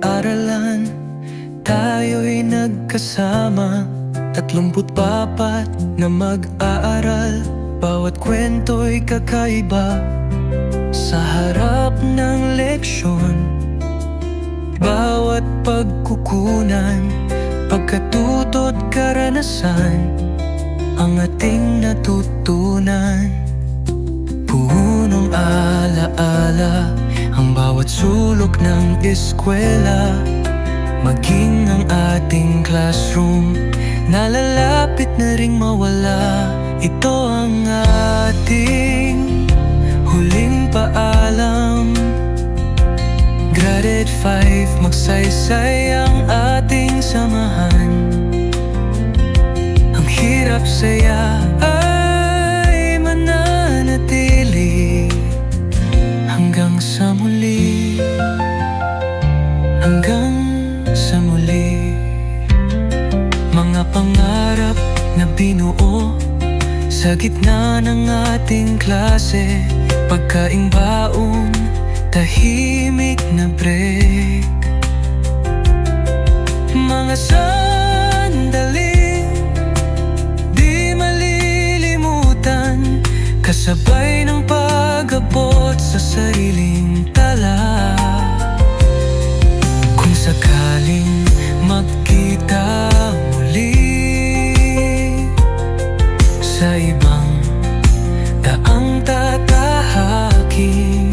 pinag-aralan, tayo'y nagkasama. 34 na mag-aaral, bawat kwento'y kakaiba. Sa harap ng leksyon, bawat pagkukunan, pagkatuto't karanasan ang ating natutunan. Punong alaala ang bawat sulok ng eskwela, maging ang ating classroom, nalalapit na ring mawala. Ito ang ating huling paalam. Grade 5, magsaysay ang ating samahan. Ang hirap saya ay mananatili hanggang sa muli, hanggang sa muli. Mga pangarap na binuo sa gitna ng ating klase, pagkaing baon, tahimik na break. Mga sandaling di malilimutan, kasabay ng pag-abot sa sariling tala. Kung sakaling magkita muli sa ibang daang tatahakin,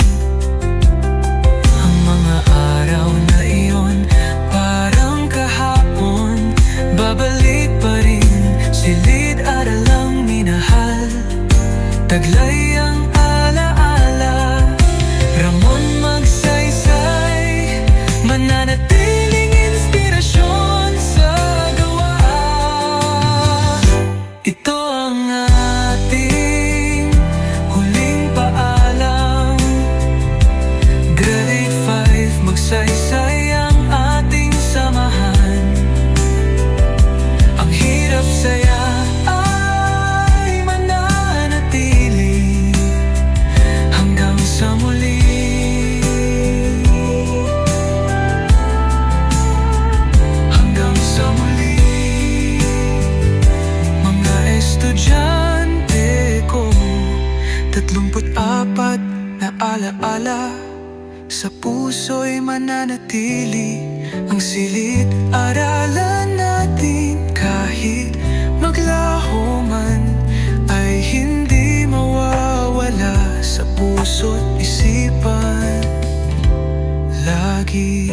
ang mga araw na iyon parang kahapon, babalik pa rin, silid-aralang minahal, taglay ang alaala. Ramon Magsaysay, mananatiling inspirasyon sa gawa. Ito ang ating huling paalam. Grade 5, magsaysay ang ating samahan. Ang hirap saya ay mananatili hanggang sa muli, hanggang sa muli. Mga estudyante ko, 34 na alaala sa puso'y mananatili. Ang silid-aralan natin kahit maglaho man ay hindi mawawala sa puso't isipan lagi.